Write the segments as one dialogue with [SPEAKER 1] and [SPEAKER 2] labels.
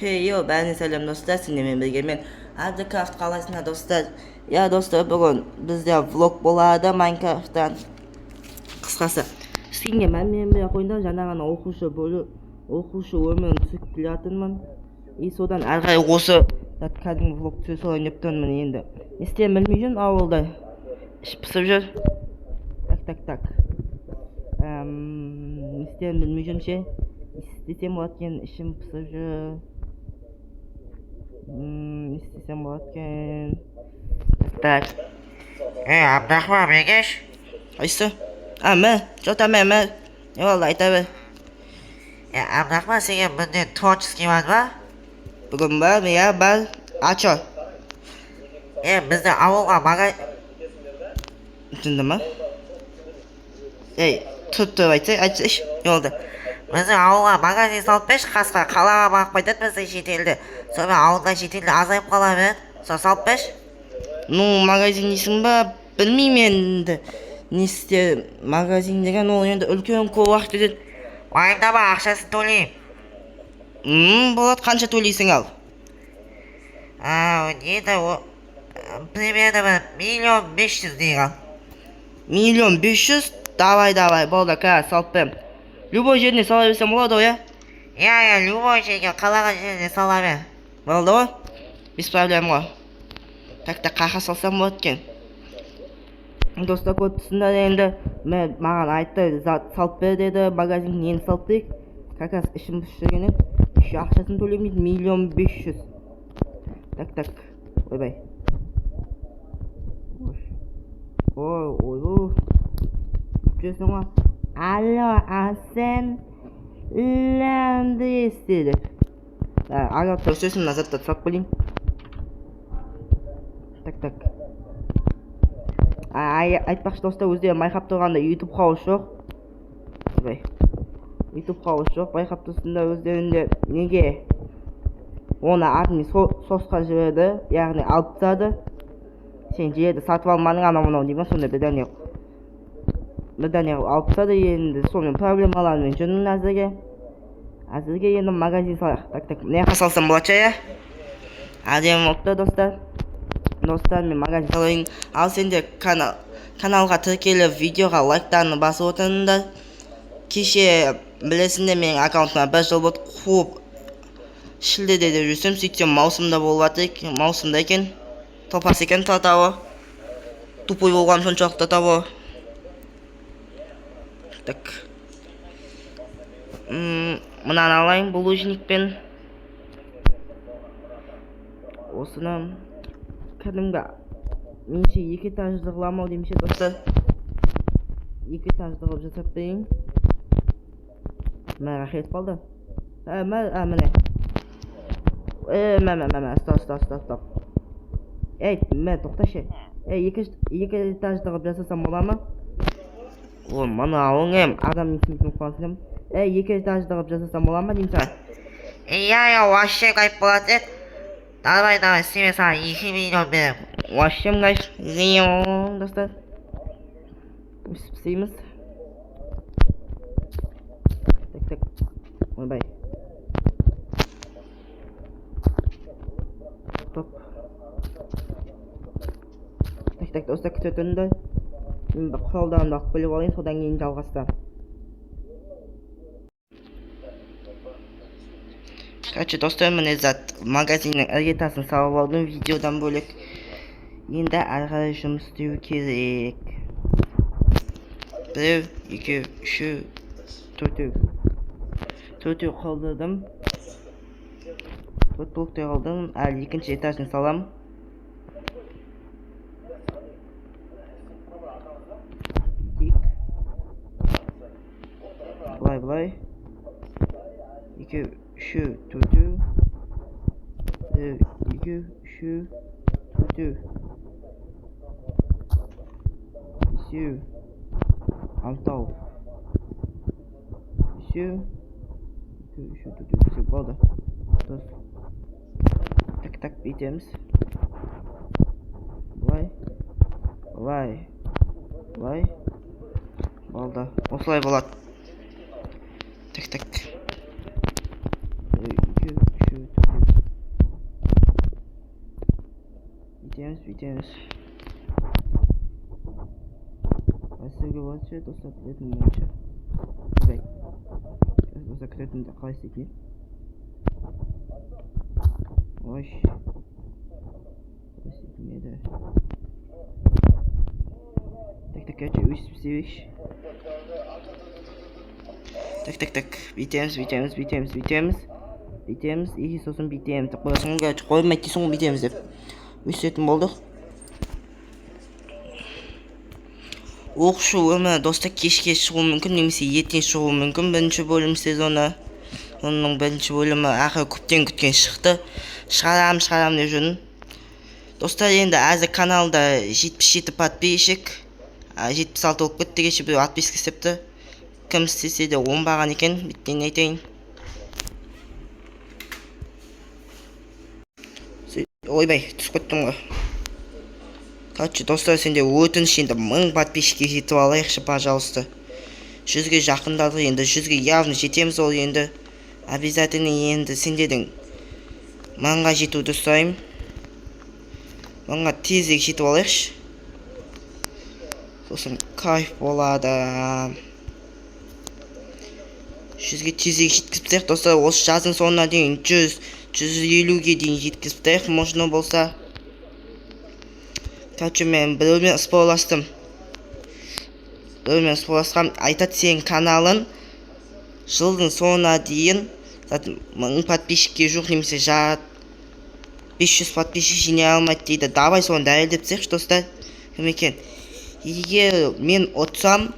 [SPEAKER 1] Hey yo, beni selam dostlar, sizinle birlikte men Minecraft qalasına dostlar. Ya dostlar, bugün bizde vlog bo'ladi Minecraft'tan. Qisqasi, sizga men bir oyunda janagani o'quvchi o'rmon tushib kelayotirman. So'dan arqay o'sha kadimgi vlog tushib o'ynayapman endi. Istayman bilmayman avvalda ish pishib yur. Tak. Istayman bilmayman şey. İstesem bo'layotgan ishim pishib yur. İstesem bo'layotgan. Tak.
[SPEAKER 2] Abdurahmon Megesh.
[SPEAKER 1] Qaysi? Men jo'taman. Yo'q, aytaver.
[SPEAKER 2] Abdurahmon, senga bunday tvorческий emasmi?
[SPEAKER 1] Bugun bal acho.
[SPEAKER 2] Bizda avvalga magazin.
[SPEAKER 1] Tushundingmi? Tutib aytish yo'lda.
[SPEAKER 2] Bizda avvalga magazin solib besh qasqa qalaga borib qo'ydik biz chet elda. Sonra avvalda chet elda azayib qolaman. Sonra solib besh.
[SPEAKER 1] Magazin deysingmi? Bilmayman endi. Neste magazin degan u endi ulkan ko'p vaqt dedi.
[SPEAKER 2] Vayimdama ақшасын төлеймін.
[SPEAKER 1] Bo'ladi, qancha to'laysan al?
[SPEAKER 2] Енді примерно 1,5 миллион deygan.
[SPEAKER 1] 1,500,000? Давай, bo'ldi, solib beraman. Любой жеріне сала берсем болады ғой,
[SPEAKER 2] Ya, любой жерге, қалаған жеріне сала бер.
[SPEAKER 1] Bo'ldi ғой? Без проблем ғой. Tak qaqa solsam bo'ladi ekan. Do'stlar, ko'rsizlar endi mаған aytdi, solib ber dedi, magazinni endi solib berdik. Qakas ishim tushgan edi. Shu ақшасын to'laymiz 1,500,000. Tak. Voy. Oy. Jesonga. Allo, Asen. Landes dedi. Agar tursin nazarda tutib qo'ying. Tak. Aytmoqchi do'stlar, o'zida Minecraft turganda YouTube qilish yo'q. YouTube qilish yo'q. Minecraft tursinda o'zida endi nega ona admin so'sqa jibdi, ya'ni olib tadi. Sen yerda sotib olmading, ana deyman, sonda birdan yo'q. Olib tadi, endi so'ng problemalarni jo'nin azizga endi magazin solaq. Tak. Ne qasalsam bo'lacha-ya? Adem o'tdi do'stlar. Men magazin solayın. Al sen de kanalga tirkelib videoga like'larni bosib o'tinglar. Kishi bilasizlar, mening akkauntimda 1 yil bo'ldi, xo'p. Shilda dedi yursam, сөйтсем mavsumda mavsumda ekan. Topas ekan tatavi. Tupoy bo'lgan shunchaq tatavi. Tak. Bundan alayım bulujnikpen. Osini kadimga mencha 2 etajli qilaman deymchi do'stlar. 2 etajli qilib jasab bering. Mana xet qoldi. Mana. Mana. Stop. Men to'xtashi. 2 etajli qilib jasasam bo'ladimi? Mana o'ngim adam ismini qo'ydim. 2 etajli qilib jasasam bo'ladimi deysan?
[SPEAKER 2] Ya, вообще qayt bo'ladi. Давай, sen sana 2 milyon berim.
[SPEAKER 1] Вообще dostlar. Biz Tak. Voy. Stop. Tak do'stlar, kutayotganda men bir quroldan bilib oling, so'dan keyin jalg'asdan. Короче, do'stlar, men zat magazinning irgetasini solib oldim videodan bo'lak. Endi aralashishimiz kerak. 1, 2, 3, 4 qoldirdim. 4 blokda qoldim. Al ikkinchi etajni solam. Voy. 2, 3, 4. 2, 3, 4. Ici. Antov. Ici. 2, 3, 4. Bo'ldi. Tak bitamiz. Voy. Bo'ldi. O'shlay bo'ladi. Tak. 2, 3, 4. бүйтеміз. Әсерге болшы, достар, білетін болшы. Бәй. Достар, күретінде қалай істейтін еді? Ош. Қалай істейтін еді? Так, өте өсіп істейбекші. Так. Бүйтеміз. Егер сосын бүйтеміз. Қойсыңға қоймайды дейсің ғой бүйтеміз деп. Өсетін болдық. Оқышу өмір достар кешке шығуы мүмкін, немесе ертең шығуы мүмкін. Бірінші бөлім сезоны. Оның бірінші бөлімі ақыры көптен күткен шықты. Шығарам деп жүрмін. Достар, енді әзір каналда 77 подписчик. 76 болып кетті, кеше біреу подписка істепті. Кім істесе де оңбаған екен, біттен айтайын. Ойбай, түсіп кеттім ғой. Короче, достар, сенде өтініш енді 1000 подписчикке жетіп алайықшы, пожалуйста. 100-ге жақындадық, енді 100-ге явно жетеміз, ол енді обязательно енді сендердің 1000-ға жетуді сұраймын. 1000-ға тезірек жетіп алайықшы. Сосын кайф болады. 100-ге тезірек жеткізіп, достар, осы жаздың соңына дейін 100-150-ге дейін жеткізіп, можно болса. Короче, мен біреумен спойластым. Айтады сен каналын жылдың соңына дейін 1000 подписчикке жоқ, немесе 500 подписчик жинай алмайды дейді. Давай соны дәлелдеп тастайықшы, достар. Кім екен? Егер мен ұтсам,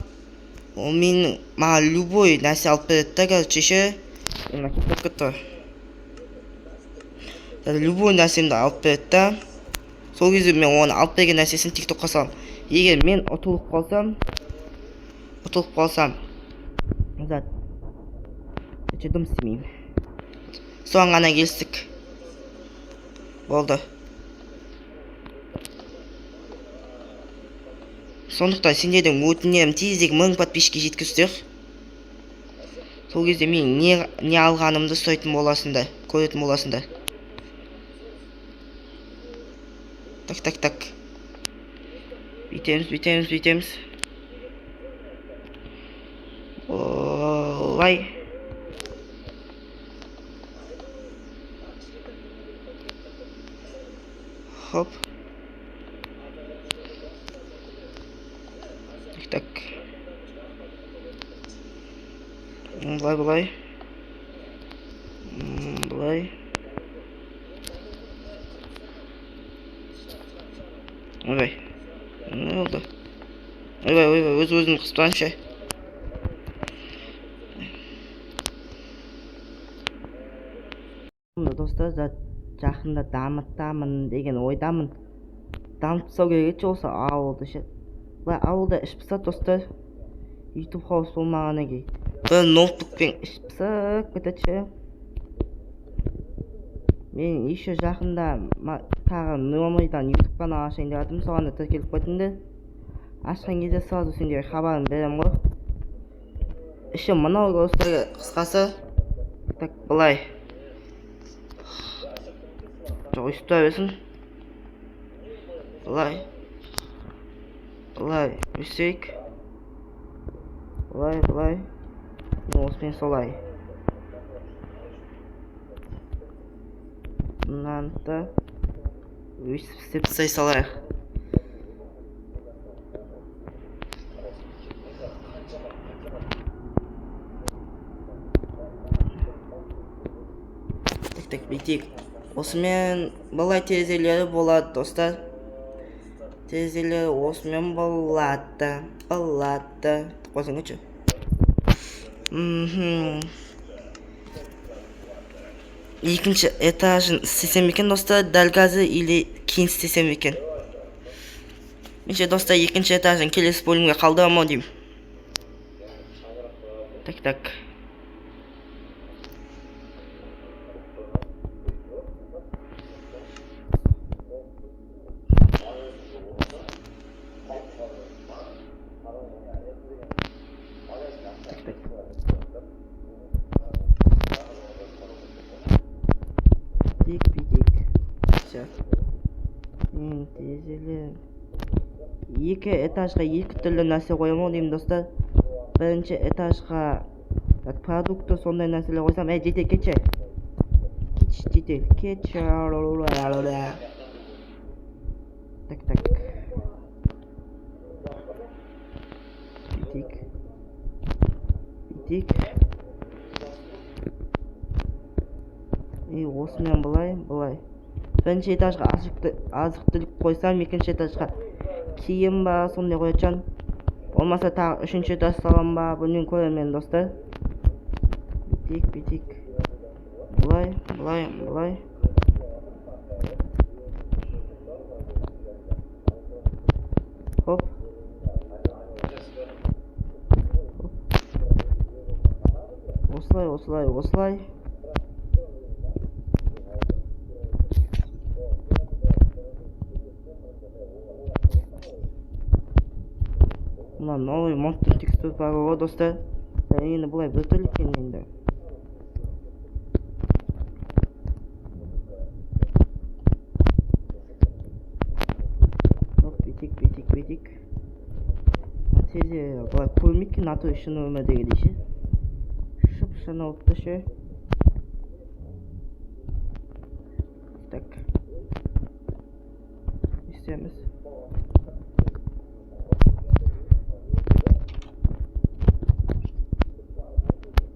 [SPEAKER 1] ол маған любой нәрсе алып береді, короче ше. Любой нәрсемді алып береді. Сол кезде мен оны алып берген нәрсесін тиктокқа салам. Егер мен ұтылып қалсам, дым істемеймін. Соған ғана келістік. Болды. Сондықтан сендердің өтінерім тезірек 1000 подписчикке жеткізсек. Сол кезде мен не алғанымды сұрайтын боласыңдар, көретін боласыңдар. Так. Бүйтеміз. Олай. Хоп. Так. Былай. Ойбай. Не oldu? Ойбай, өз-өзін қыспаңшы. Достар, жақында дамытамын деген ойдамын. Дамытсау керек осы ауылды ше. Бұлай ауылда іш пысады, достар. YouTube хаус болмағаннан кейін. Бір ноутбукпен іш пысып кетеді ше. Мен еще жақында тағы номердан YouTube канал ашайын деп жатырмын, соған да тіркеліп қойдыңдар. Ашқан кезде сразу сендерге хабарын беремін ғой. Еще мынау достар, қысқасы. Так, былай. Жоқ, өйстіп тұра берсін. Былай. Өйстейік. Былай. Осымен солай. Мынанды өйстіп істеп сай салайық. Так, бүйтейік. Осымен былай терезелері болады, достар. Терезелері осымен болады. Қойсын көші. Екінші этажын істесем екен, достар, дәл қазір или кейін істесем екен. Менше, достар, екінші этажын келесі бөлімге қалдырамын деймін. Так. тез эле 2 этажга 2 түрлүү нерсе коёмун дейм достор. Биринчи этажга продукты сондай нерселер койсам, жете кече. Жете. Так. Битик. Осымен былай. Бірінші этажға азық-түлік қойсам, екінші этажға киім ба, сондай қоячан. Болмаса тағы үшінші этаж салам ба, бұны көремін достар. Битик. Былай. Хоп. Осылай. Мына новый монстр текстур бар ғой достар. Енді бұлай бір түрлі екен енді. Битик. Тезе бұлай көрмейкен аты үшін өмірдегі дейші. Шып-шыны ұлтты ше. Так. İsteyemiz.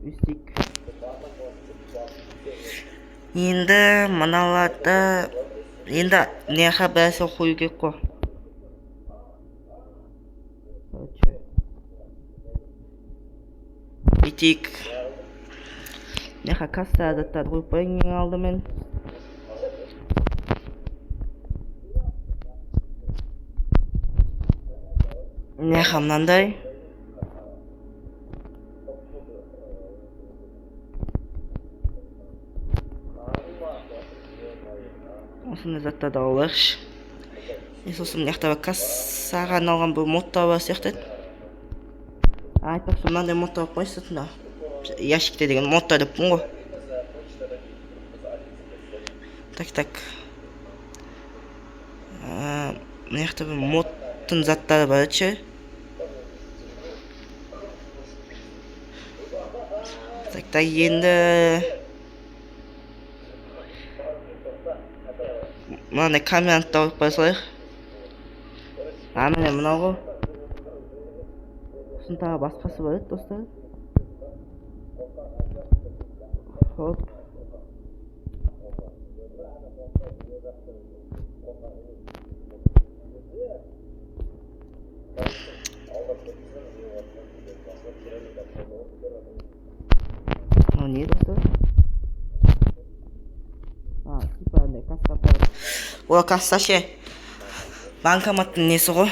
[SPEAKER 1] Üsттік. Енді мыналарды енді неға бәрсе қою керек қой. Битик. Неға касса адаттар қойып қойын ең алдымен. Неға мынандай. Осындай заттарды алайықшы. Сосын мынаяқта кассаға арналған бір модта бар сияқты. Айтпақшы мынандай модта қойсын да. Ящикте деген модта деппін ғой. Так. Мынаяқта бір модтың заттары бар ше. Так, енді мынандай камераны тауып қойсайық. Міне мынау ғой. Сосын тағы басқасы бар еді достар. Хоп. Не достар? Типа андай касса бар. Ол касса ше. Банкоматтың несі ғой.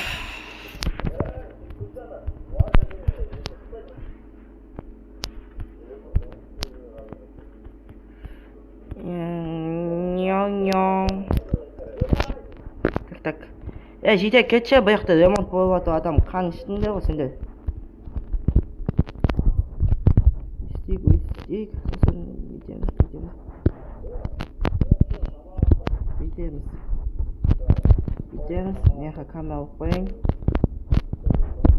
[SPEAKER 1] Так. Жете кетші, бұяқта ремонт болып ату адам қан іштіңдер ғой сендер. Үстік. Сосын битеміз. Неға камера қойын.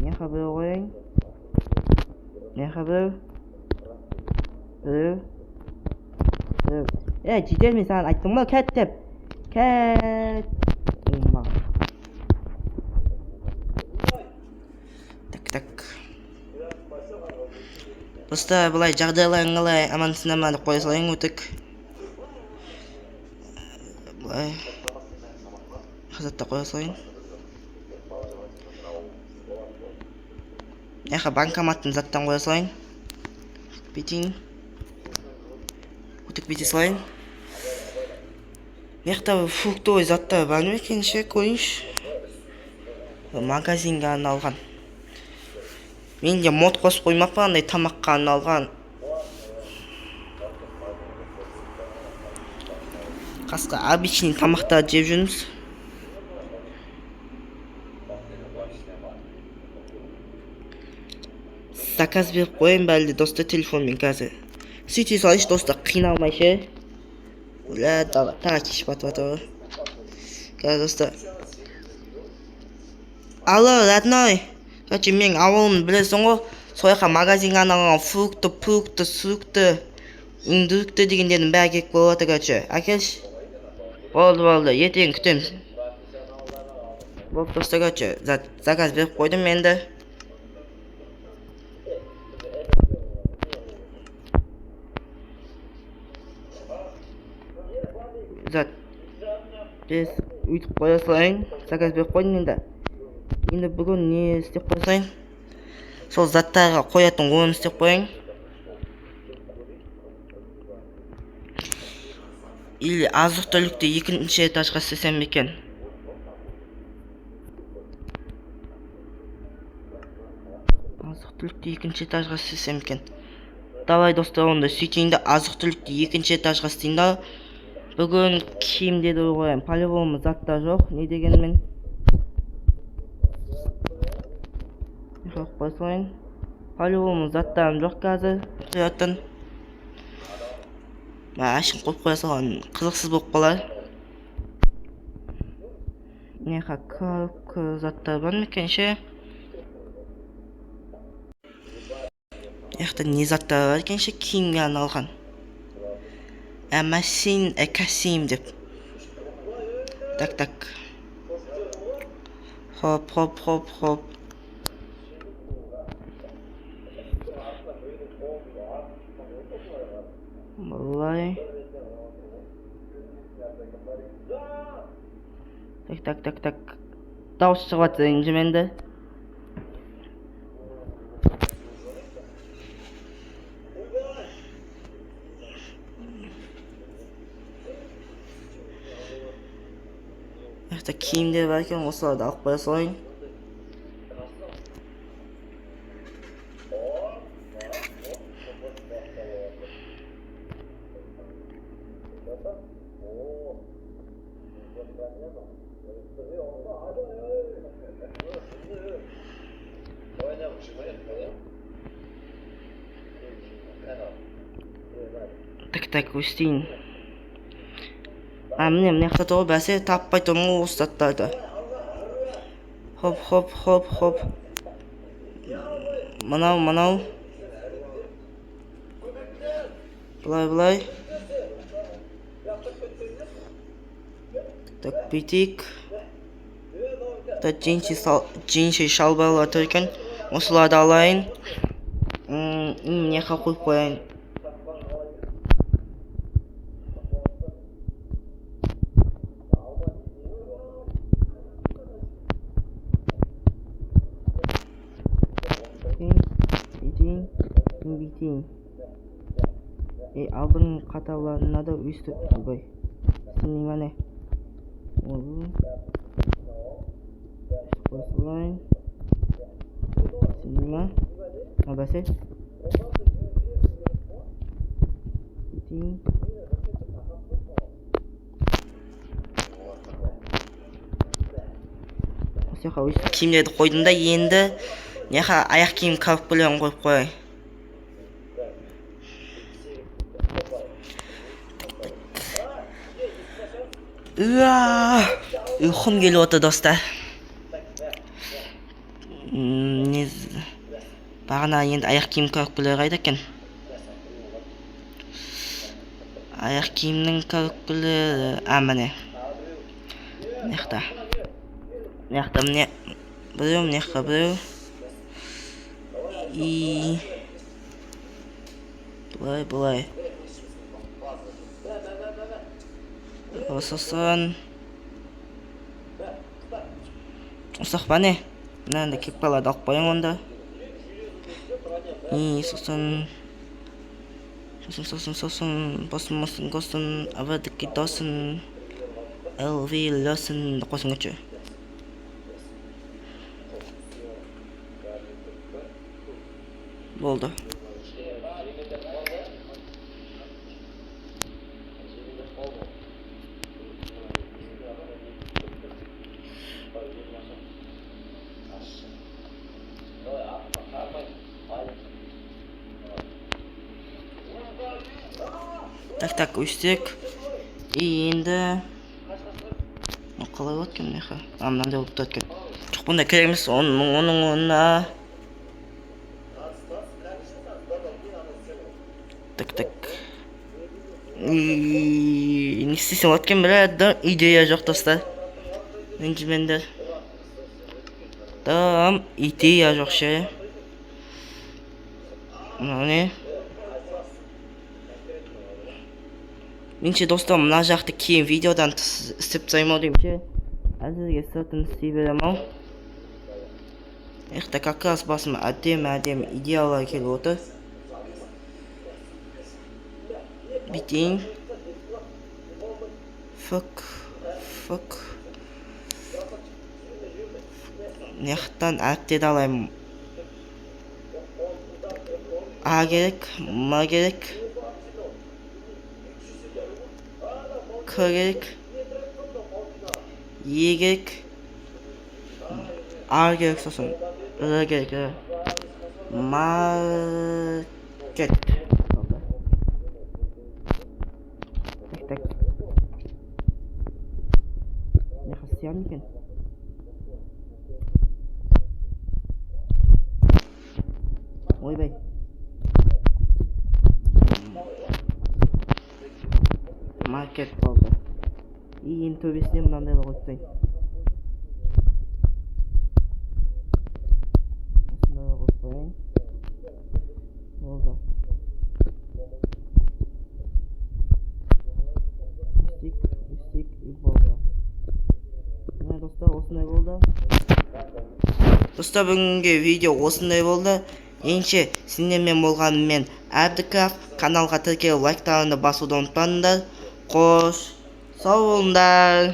[SPEAKER 1] Неға бір қойын. Неға бір. Жетеміз саған айттың ба кәт деп. Кәт. Так. Просто бұлай жағдайларың қалай аман-сынамады қоя салайын өтік. Бұлай қазатта қоя салайын. Яқа банкоматтың заттан қоя салайын. Бетейін. Өтік бете салайын. Яқта фруктовый заттар бар ма екен ше көрейінші. Магазинге арналған. Менде мод қосып қоймақ па, андай тамаққа арналған. Қасқа обычный тамақтар жеп жүрміз. Заказ беріп қойын бәлді достар телефонмен қазір. Сөйте салайшы достар, қиналмай ше. Тағы кешіп атып атыр. Dostlar. Allo, родной. Короче, менің ауылымды білесің ғой. Сол жаққа магазинге арналған фрукты, сукты, индукты дегендердің бәрі керек болып отыр, короче. Әкелші. Болды. Ертең күтеміз. Болды, достар, короче. Заказ беріп қойдым енді. Үйтіп қоя салайын. Заказ беріп қойдым енді. Енді бүгін не істеп қойсайын? Сол заттарға қоятын орын істеп қояйын. Или азық-түлікті екінші этажға істесем екен. Давай, достар, онда сөйтейін де азық-түлікті екінші этажға істейін да. Бүгін киімдерді қояйын. По-любому заттар жоқ. Не дегенмен? Жоқ қойсайын. По-любому заттарым жоқ қазір. Құятын. Ашын қойып қоя салған қызықсыз болып қалар. Неға көп заттар бар ма екен ше? Яқты не заттар бар екен ше? Киімге арналған. Мәсин кәсим деп. Так. Хоп. Бұлай. Так. Дауыс шығып жатыр инжеменді. Яқта киімдер бар екен, осыларды алып қоя салайын. Так, өстейін. Міне жақта тұғы бәсе таппай тұрмын ғой осы заттарды. Хоп. Мынау. Бұлай. Так, бүйтейік. Джинси шалбарлар тұр екен. Осыларды алайын. Міне жаққа қойып қояйын. Битейін. Алдың қаталарына да өстіп бұлбай. Сенің мәне. Қосылайын. Сенің ма? Бәсе. Битейін. Осы жаққа өстіп киімдерді қойдым да енді неға аяқ киім кәріп білен қойып қойай. Ұйқым келіп отыр, достар. Бағана енді аяқ киім кәріпкілері қайда екен? Аяқ киімнің кәріпкілері... Міне. Неқта міне. Біреу. Бұлай. Сосын ұсақ ба не? Мынанда кепкаларды алып қойың онда. Сосын босын, авадыки досын, LV лөсын қосын өтші. Болды. Так, өстік. Енді қалай болады екен мына жаққа? Мынандай болып тұрады екен. Жоқ, бұндай керек емес. Оның орнына так. Не істесем болады екен, бір идея жоқ достар. Менде там идея жоқ ше. Не? Менше достар, мына жақты кейін видеодан істеп тастаймын деймін ше. Әзірге сыртын істей беремін ау. Ехта как раз басыма әдемі идеялар келіп отыр. Битейін. Фук. Мынаяқтан әріптерді алайын. А керек, М керек, К керек, Е керек, Р керек, сосын Р керек. Маркет. Так. Не хасиян екен. Ойбай. Маркет болды. Ең төбесіне мынандай қойып тастайын. Осындай қойып қояйын. Болды. Үстік и болды. Мына достар, осындай болды. Достар, бүгінгі видео осындай болды. Енше сіздермен болғаным мен Әбдікрафт. Каналға тіркеліп лайктарыңды басуды ұмытпаңдар. Қош, сау болыңдар.